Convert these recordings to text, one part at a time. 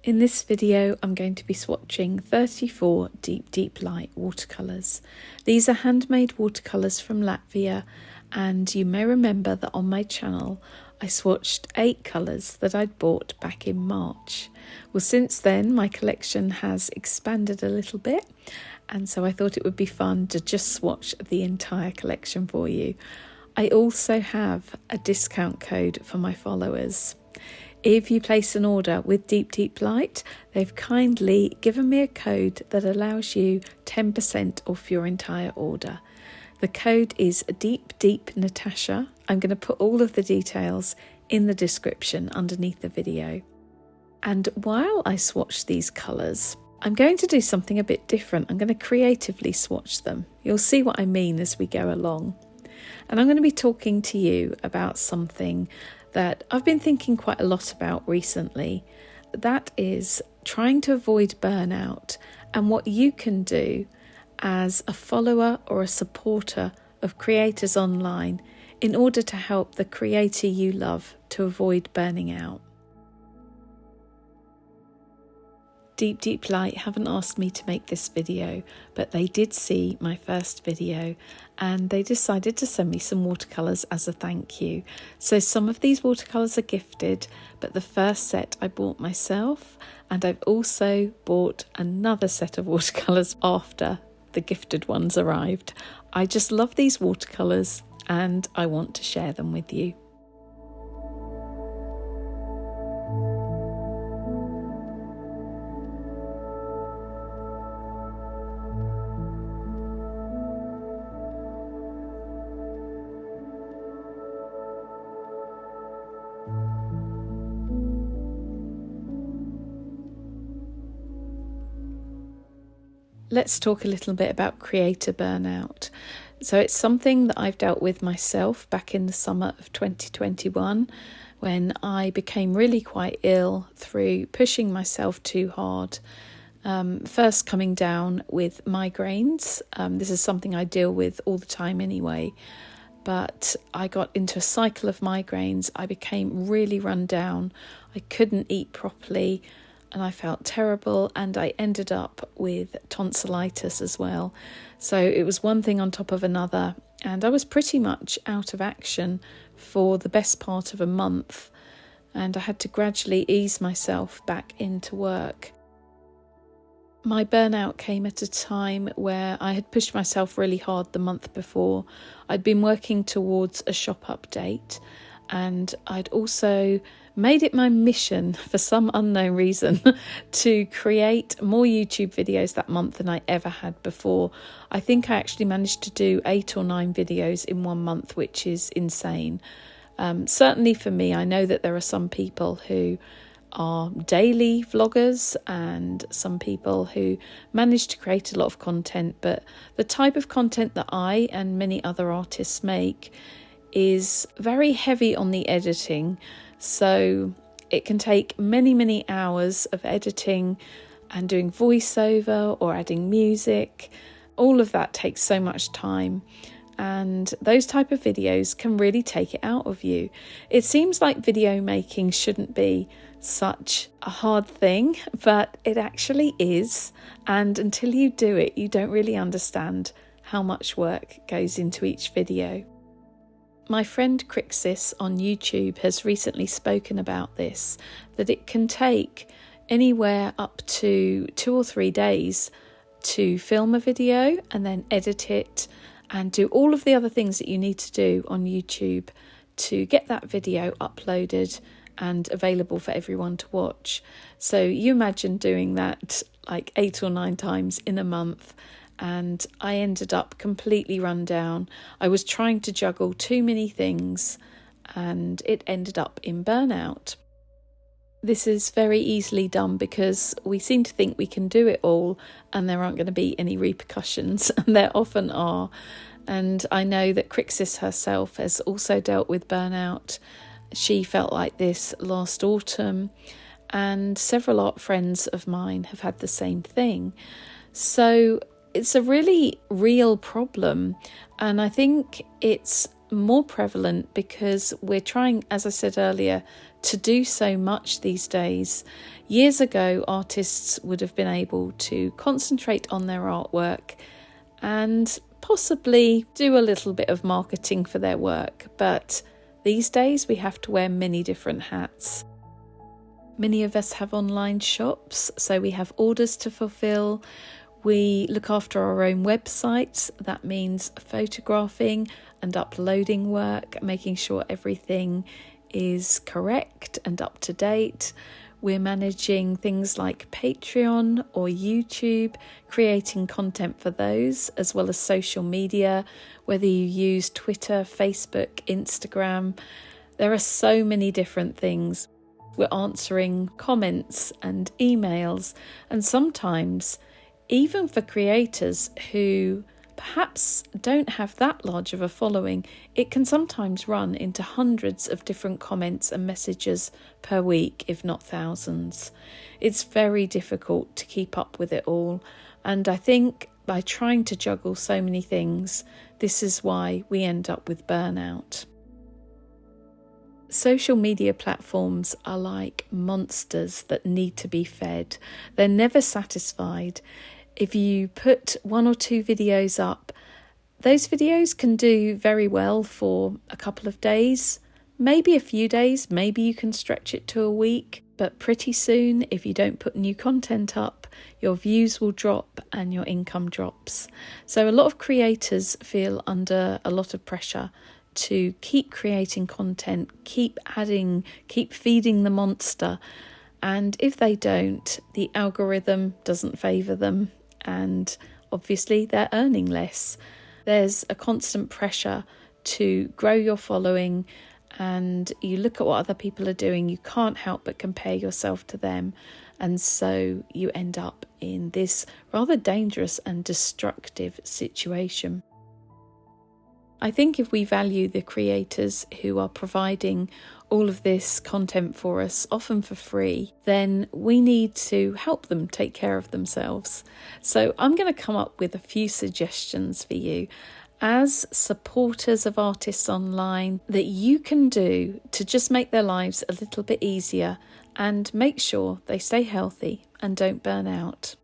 In this video, I'm going to be swatching 34 DeepDeepLight watercolours. These are handmade watercolours from Latvia, and you may remember that on my channel I swatched 8 colours that I'd bought back in March. Well, since then my collection has expanded a little bit, and so I thought it would be fun to just swatch the entire collection for you. I also have a discount code for my followers. If you place an order with DeepDeepLight, they've kindly given me a code that allows you 10% off your entire order. The code is Natasha. I'm going to put all of the details in the description underneath the video. And while I swatch these colours, I'm going to do something a bit different. I'm going to creatively swatch them. You'll see what I mean as we go along. And I'm going to be talking to you about something that I've been thinking quite a lot about recently. That is trying to avoid burnout and what you can do as a follower or a supporter of creators online in order to help the creator you love to avoid burning out. DeepDeepLight haven't asked me to make this video, but they did see my first video and they decided to send me some watercolours as a thank you. So some of these watercolours are gifted, but the first set I bought myself, and I've also bought another set of watercolours after the gifted ones arrived. I just love these watercolours and I want to share them with you. Let's talk a little bit about creator burnout. So it's something that I've dealt with myself back in the summer of 2021 when I became really quite ill through pushing myself too hard. First coming down with migraines. This is something I deal with all the time anyway. But I got into a cycle of migraines. I became really run down. I couldn't eat properly. And I felt terrible, and I ended up with tonsillitis as well. So it was one thing on top of another, and I was pretty much out of action for the best part of a month, and I had to gradually ease myself back into work. My burnout came at a time where I had pushed myself really hard the month before. I'd been working towards a shop update, and I'd also made it my mission, for some unknown reason, to create more YouTube videos that month than I ever had before. I think I actually managed to do 8 or 9 videos in one month, which is insane. Certainly for me, I know that there are some people who are daily vloggers and some people who manage to create a lot of content, but the type of content that I and many other artists make is very heavy on the editing. So it can take many hours of editing and doing voiceover or adding music. All of that takes so much time, and those type of videos can really take it out of you. It seems like video making shouldn't be such a hard thing, but it actually is, and until you do it, you don't really understand how much work goes into each video. My friend Crixis on YouTube has recently spoken about this, that it can take anywhere up to 2 or 3 days to film a video and then edit it and do all of the other things that you need to do on YouTube to get that video uploaded and available for everyone to watch. So you imagine doing that like 8 or 9 times in a month. And I ended up completely run down. I was trying to juggle too many things and it ended up in burnout. This is very easily done because we seem to think we can do it all and there aren't going to be any repercussions, and there often are. And I know that Crixis herself has also dealt with burnout. She felt like this last autumn, and several art friends of mine have had the same thing. So it's a really real problem, and I think it's more prevalent because we're trying, as I said earlier, to do so much these days. Years ago, artists would have been able to concentrate on their artwork and possibly do a little bit of marketing for their work, but these days we have to wear many different hats. Many of us have online shops, so we have orders to fulfill. We look after our own websites. That means photographing and uploading work, making sure everything is correct and up to date. We're managing things like Patreon or YouTube, creating content for those, as well as social media, whether you use Twitter, Facebook, Instagram. There are so many different things. We're answering comments and emails, and sometimes, even for creators who perhaps don't have that large of a following, it can sometimes run into hundreds of different comments and messages per week, if not thousands. It's very difficult to keep up with it all, and I think by trying to juggle so many things, this is why we end up with burnout. Social media platforms are like monsters that need to be fed. They're never satisfied. If you put 1 or 2 videos up, those videos can do very well for a couple of days, maybe a few days, maybe you can stretch it to a week, but pretty soon, if you don't put new content up, your views will drop and your income drops. So a lot of creators feel under a lot of pressure to keep creating content, keep adding, keep feeding the monster. And if they don't, the algorithm doesn't favour them, and obviously they're earning less. There's a constant pressure to grow your following, and you look at what other people are doing, you can't help but compare yourself to them, and so you end up in this rather dangerous and destructive situation. I think if we value the creators who are providing all of this content for us, often for free, then we need to help them take care of themselves. So I'm going to come up with a few suggestions for you as supporters of artists online that you can do to just make their lives a little bit easier and make sure they stay healthy and don't burn out.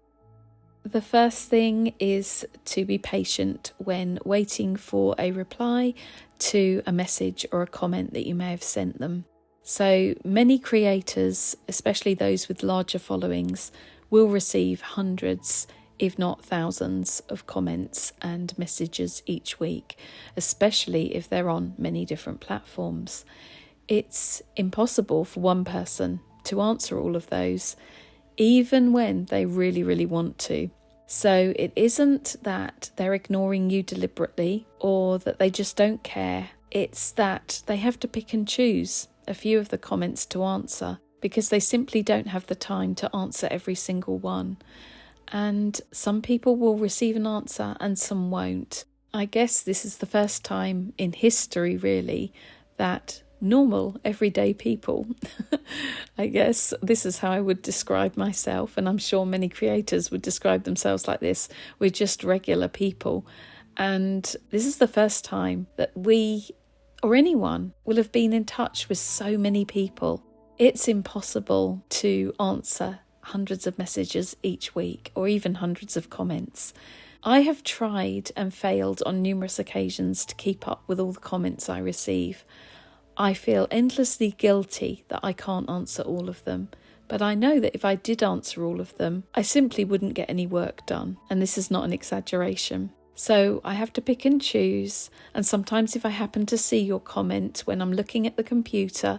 The first thing is to be patient when waiting for a reply to a message or a comment that you may have sent them. So many creators, especially those with larger followings, will receive hundreds, if not thousands, of comments and messages each week, especially if they're on many different platforms. It's impossible for one person to answer all of those, even when they really, really want to. So it isn't that they're ignoring you deliberately or that they just don't care. It's that they have to pick and choose a few of the comments to answer because they simply don't have the time to answer every single one. And some people will receive an answer and some won't. I guess this is the first time in history, really, that normal, everyday people, I guess this is how I would describe myself, and I'm sure many creators would describe themselves like this. We're just regular people, and this is the first time that we or anyone will have been in touch with so many people. It's impossible to answer hundreds of messages each week or even hundreds of comments. I have tried and failed on numerous occasions to keep up with all the comments I receive. I feel endlessly guilty that I can't answer all of them, but I know that if I did answer all of them, I simply wouldn't get any work done, and this is not an exaggeration. So I have to pick and choose, and sometimes if I happen to see your comment when I'm looking at the computer,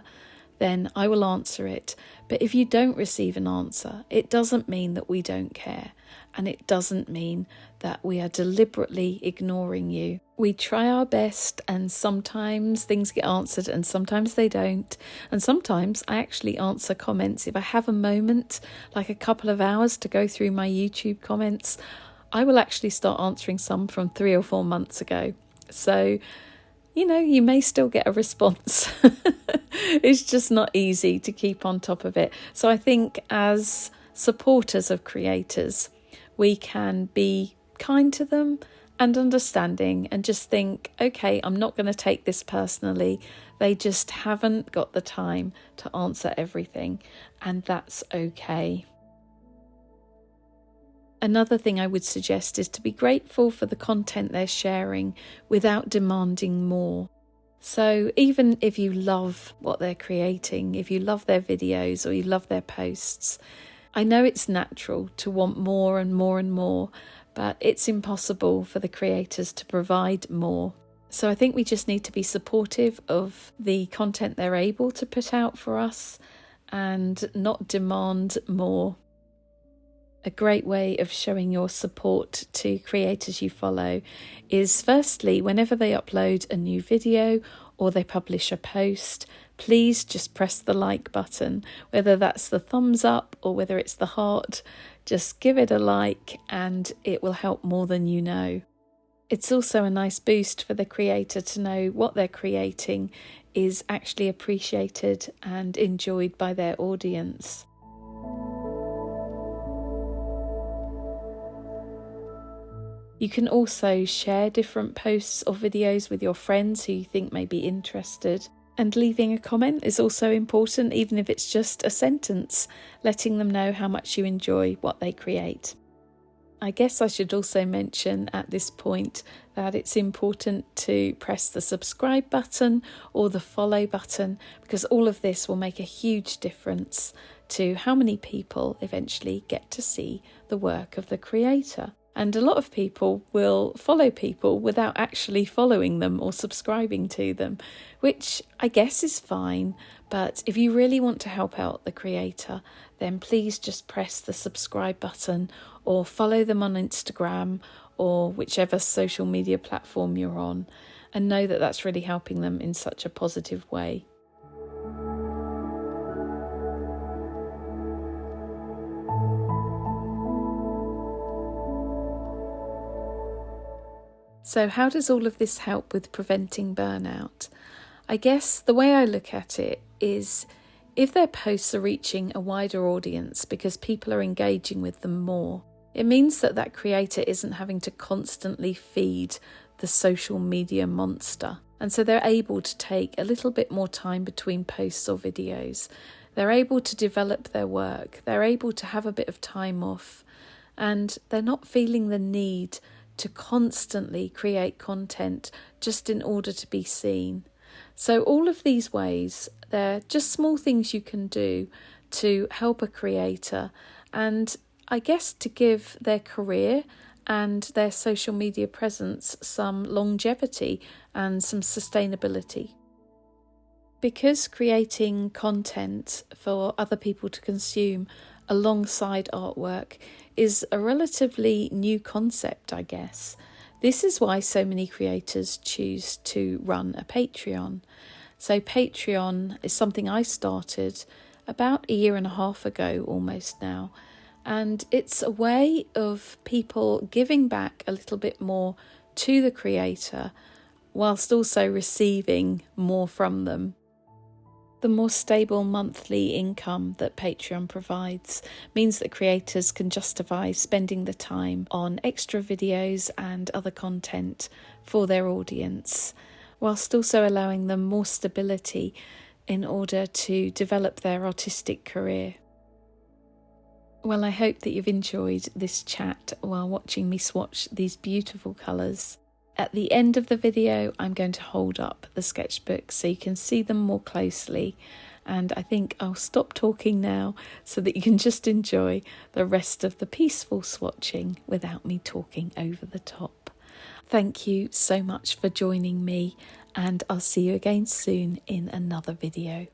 then I will answer it. But if you don't receive an answer, it doesn't mean that we don't care, and it doesn't mean that we are deliberately ignoring you. We try our best, and sometimes things get answered and sometimes they don't. And sometimes I actually answer comments. If I have a moment, like a couple of hours to go through my YouTube comments, I will actually start answering some from 3 or 4 months ago. So, you may still get a response. It's just not easy to keep on top of it. So I think as supporters of creators, we can be kind to them and understanding, and just think, okay, I'm not going to take this personally. They just haven't got the time to answer everything, and that's okay. Another thing I would suggest is to be grateful for the content they're sharing without demanding more. So even if you love what they're creating, if you love their videos or you love their posts, I know it's natural to want more and more and more, but it's impossible for the creators to provide more. So I think we just need to be supportive of the content they're able to put out for us and not demand more. A great way of showing your support to creators you follow is, firstly, whenever they upload a new video or they publish a post, please just press the like button, whether that's the thumbs up or whether it's the heart. Just give it a like and it will help more than you know. It's also a nice boost for the creator to know what they're creating is actually appreciated and enjoyed by their audience. You can also share different posts or videos with your friends who you think may be interested. And leaving a comment is also important, even if it's just a sentence, letting them know how much you enjoy what they create. I guess I should also mention at this point that it's important to press the subscribe button or the follow button, because all of this will make a huge difference to how many people eventually get to see the work of the creator. And a lot of people will follow people without actually following them or subscribing to them, which I guess is fine. But if you really want to help out the creator, then please just press the subscribe button or follow them on Instagram or whichever social media platform you're on, and know that that's really helping them in such a positive way. So how does all of this help with preventing burnout? I guess the way I look at it is, if their posts are reaching a wider audience because people are engaging with them more, it means that that creator isn't having to constantly feed the social media monster. And so they're able to take a little bit more time between posts or videos. They're able to develop their work. They're able to have a bit of time off. And they're not feeling the need to constantly create content just in order to be seen. So all of these ways, they're just small things you can do to help a creator, and I guess to give their career and their social media presence some longevity and some sustainability. Because creating content for other people to consume alongside artwork is a relatively new concept, I guess. This is why so many creators choose to run a Patreon. So Patreon is something I started about a year and a half ago almost now. And it's a way of people giving back a little bit more to the creator whilst also receiving more from them. The more stable monthly income that Patreon provides means that creators can justify spending the time on extra videos and other content for their audience, whilst also allowing them more stability in order to develop their artistic career. Well, I hope that you've enjoyed this chat while watching me swatch these beautiful colours. At the end of the video, I'm going to hold up the sketchbook so you can see them more closely. And I think I'll stop talking now so that you can just enjoy the rest of the peaceful swatching without me talking over the top. Thank you so much for joining me, and I'll see you again soon in another video.